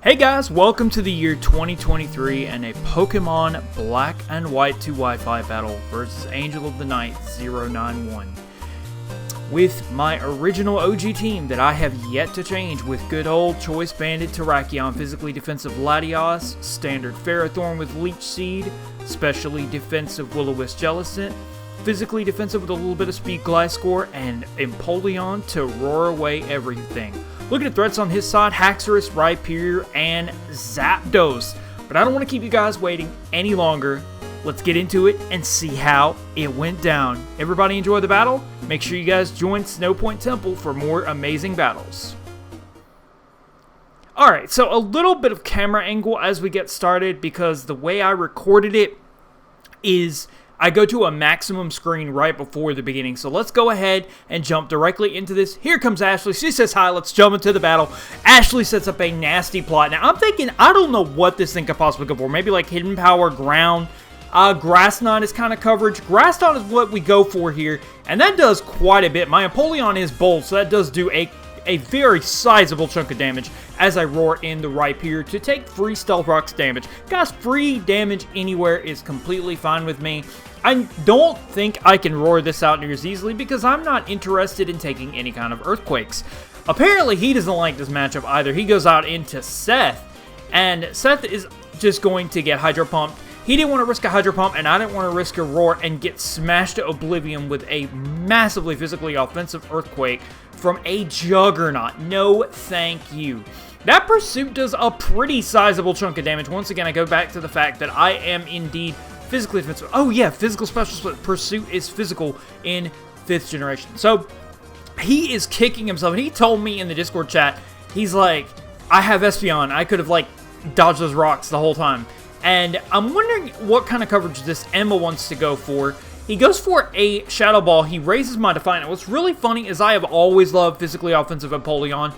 Hey guys, welcome to the year 2023 and a Pokemon Black and White 2 Wi-Fi battle versus Angel of the Night 091. With my original OG team that I have yet to change with good old Choice Banded Terrakion, physically defensive Latios, standard Ferrothorn with Leech Seed, specially defensive Will-O-Wisp Jellicent, physically defensive with a little bit of Speed Gliscor, and Empoleon to roar away everything. Looking at threats on his side, Haxorus, Rhyperior, and Zapdos. But I don't want to keep you guys waiting any longer. Let's get into it and see how it went down. Everybody enjoy the battle. Make sure you guys join Snow Point Temple for more amazing battles. Alright, so a little bit of camera angle as we get started because the way I recorded it is I go to a maximum screen right before the beginning. So let's go ahead and jump directly into this. Here comes Ashley. She says hi. Let's jump into the battle. Ashley sets up a nasty plot. Now, I'm thinking, I don't know what this thing could possibly go for. Maybe like Hidden Power, Ground. Grass Knot is kind of coverage. Grass Knot is what we go for here. And that does quite a bit. My Empoleon is bold, so that does do a very sizable chunk of damage as I roar in the Rhyperior to take free Stealth Rocks damage. Guys, free damage anywhere is completely fine with me. I don't think I can roar this out near as easily because I'm not interested in taking any kind of Earthquakes. Apparently, he doesn't like this matchup either. He goes out into Seth, and Seth is just going to get Hydro Pumped. He didn't want to risk a Hydro Pump, and I didn't want to risk a roar and get smashed to oblivion with a massively physically offensive Earthquake from a Juggernaut. No, thank you. That Pursuit does a pretty sizable chunk of damage. Once again, I go back to the fact that I am indeed physically defensive. Oh yeah, physical special split. Pursuit is physical in 5th generation. So, he is kicking himself. And he told me in the Discord chat, he's like, I have Espeon. I could have, like, dodged those rocks the whole time. And I'm wondering what kind of coverage this Emma wants to go for. He goes for a Shadow Ball. He raises my Defiant. What's really funny is I have always loved physically offensive Empoleon,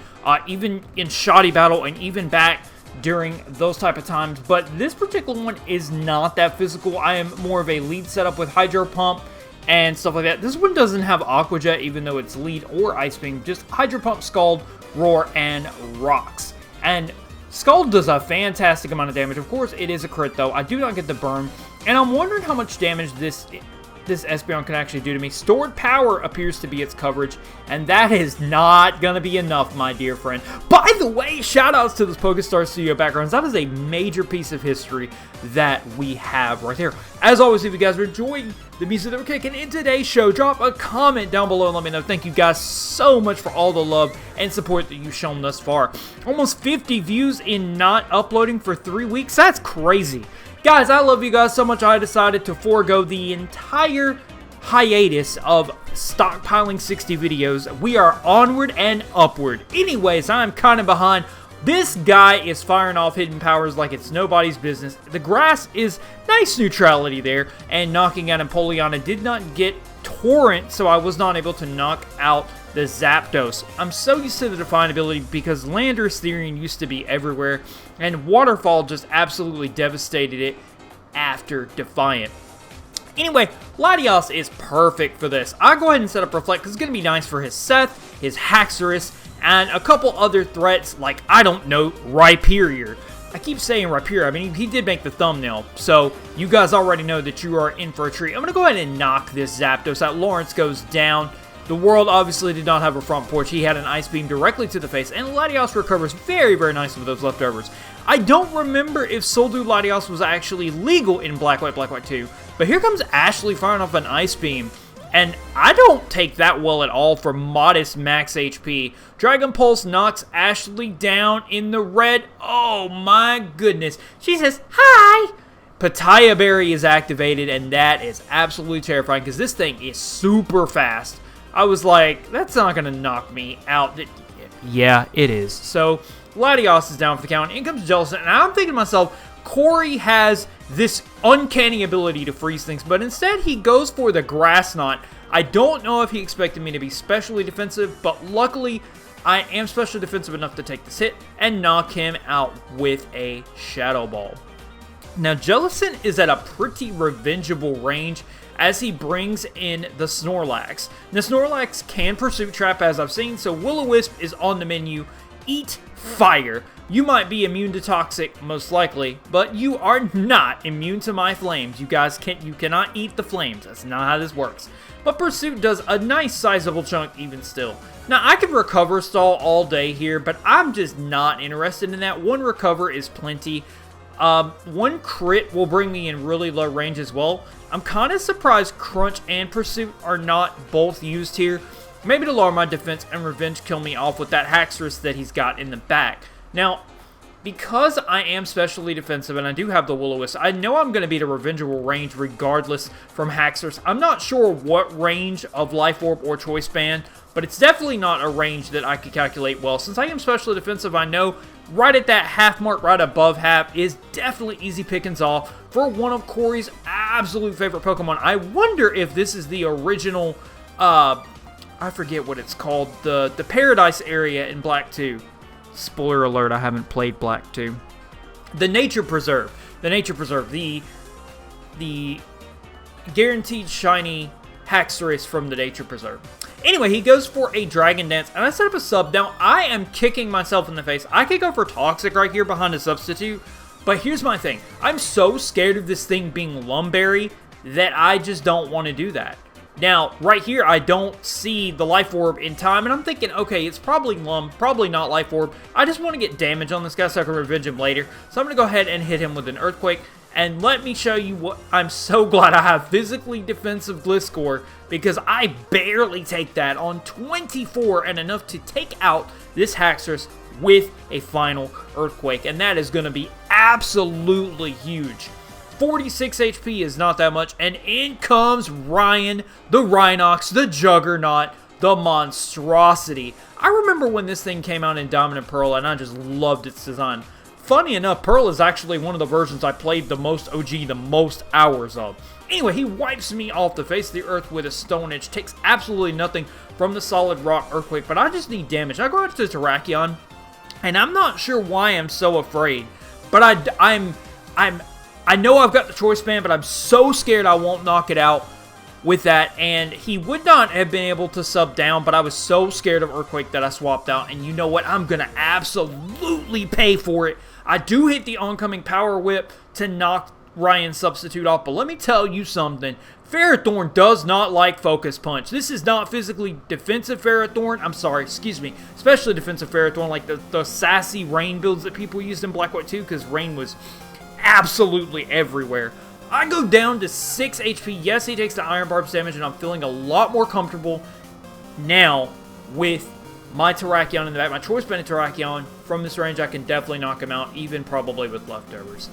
even in shoddy battle and even back during those type of times. But this particular one is not that physical. I am more of a lead setup with Hydro Pump and stuff like that. This one doesn't have Aqua Jet, even though it's lead or Ice Beam. Just Hydro Pump, Scald, Roar, and Rocks. And Scald does a fantastic amount of damage. Of course, it is a crit, though. I do not get the burn. And I'm wondering how much damage this Espeon can actually do to me. Stored Power appears to be its coverage, and that is not going to be enough, my dear friend. By the way, shoutouts to this Pokestar Studio backgrounds. That is a major piece of history that we have right there. As always, if you guys are enjoying the music that we're kicking in today's show, drop a comment down below and let me know. Thank you guys so much for all the love and support that you've shown thus far. Almost 50 views in not uploading for 3 weeks. That's crazy. Guys, I love you guys so much I decided to forego the entire hiatus of stockpiling 60 videos. We are onward and upward. Anyways, I'm kind of behind. This guy is firing off hidden powers like it's nobody's business. The grass is nice neutrality there, and knocking out Empoleon. I did not get Torrent, so I was not able to knock out the Zapdos. I'm so used to the Defiant ability because Landorus Therian used to be everywhere, and Waterfall just absolutely devastated it after Defiant. Anyway, Latios is perfect for this. I'll go ahead and set up Reflect because it's going to be nice for his Seth, his Haxorus, and a couple other threats like, I don't know, Rhyperior. I keep saying Rhyperior. I mean, he did make the thumbnail, so you guys already know that you are in for a treat. I'm going to go ahead and knock this Zapdos out. Lawrence goes down. The world obviously did not have a front porch. He had an Ice Beam directly to the face, and Latios recovers very, very nicely with those leftovers. I don't remember if Soldu Latios was actually legal in Black White 2, but here comes Ashley firing off an Ice Beam, and I don't take that well at all for modest max HP. Dragon Pulse knocks Ashley down in the red. Oh my goodness. She says, hi! Pitaya Berry is activated, and that is absolutely terrifying because this thing is super fast. I was like, that's not going to knock me out. Yeah, it is. So, Latios is down for the count. In comes Jellicent, and I'm thinking to myself, Corey has this uncanny ability to freeze things, but instead he goes for the Grass Knot. I don't know if he expected me to be specially defensive, but luckily I am specially defensive enough to take this hit and knock him out with a Shadow Ball. Now, Jellicent is at a pretty revengeable range as he brings in the Snorlax. The Snorlax can Pursuit Trap, as I've seen, so Will-O-Wisp is on the menu. Eat Fire. You might be immune to toxic, most likely, but you are not immune to my flames. You guys you cannot eat the flames. That's not how this works. But Pursuit does a nice sizable chunk even still. Now, I could recover stall all day here, but I'm just not interested in that. One recover is plenty. One crit will bring me in really low range as well. I'm kind of surprised Crunch and Pursuit are not both used here. Maybe to lower my defense and revenge kill me off with that Haxorus that he's got in the back. Now, because I am specially defensive and I do have the Will-O-Wisp, I know I'm going to be at a revengeable range regardless from Haxorus. I'm not sure what range of Life Orb or Choice Band, but it's definitely not a range that I could calculate well. Since I am specially defensive, I know right at that half mark, right above half, is definitely easy pickings off for one of Corey's absolute favorite Pokemon. I wonder if this is the original, I forget what it's called, the Paradise area in Black 2. Spoiler alert, I haven't played Black 2. The Nature Preserve. The Nature Preserve. The guaranteed shiny Haxorus from the Nature Preserve. Anyway, he goes for a Dragon Dance, and I set up a sub. Now, I am kicking myself in the face. I could go for Toxic right here behind a substitute, but here's my thing. I'm so scared of this thing being Lumberry that I just don't want to do that. Now, right here, I don't see the Life Orb in time, and I'm thinking, okay, it's probably probably not Life Orb. I just want to get damage on this guy so I can revenge him later. So I'm going to go ahead and hit him with an Earthquake, and let me show you what I'm so glad I have physically defensive Gliscor, because I barely take that on 24 and enough to take out this Haxorus with a final Earthquake, and that is going to be absolutely huge. 46 HP is not that much, and in comes Ryan, the Rhinox, the Juggernaut, the monstrosity. I remember when this thing came out in Diamond and Pearl, and I just loved its design. Funny enough, Pearl is actually one of the versions I played the most OG, the most hours of. Anyway, he wipes me off the face of the earth with a Stone Edge, takes absolutely nothing from the Solid Rock Earthquake, but I just need damage. I go out to Terrakion, and I'm not sure why I'm so afraid, but I know I've got the Choice Band, but I'm so scared I won't knock it out with that, and he would not have been able to sub down, but I was so scared of Earthquake that I swapped out, and you know what? I'm going to absolutely pay for it. I do hit the oncoming Power Whip to knock Ryan's substitute off, but let me tell you something. Ferrothorn does not like Focus Punch. This is not physically defensive Ferrothorn. I'm sorry, excuse me. Especially defensive Ferrothorn, like the sassy Rain builds that people used in Black White 2, because Rain was absolutely everywhere. I go down to 6 HP. Yes, he takes the Iron Barb's damage, and I'm feeling a lot more comfortable now with my Terrakion in the back. My Choice Band Terrakion. From this range, I can definitely knock him out, even probably with leftovers.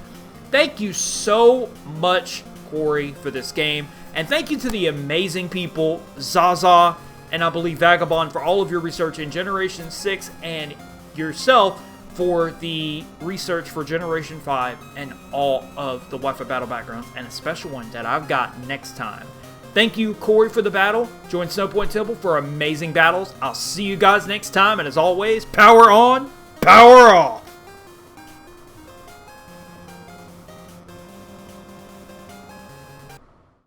Thank you so much, Corey, for this game. And thank you to the amazing people, Zaza, and I believe Vagabond, for all of your research in Generation 6, and yourself for the research for Generation 5 and all of the Wi-Fi battle backgrounds, and a special one that I've got next time. Thank you, Corey, for the battle. Join Snowpoint Temple for amazing battles. I'll see you guys next time, and as always, power on, power off!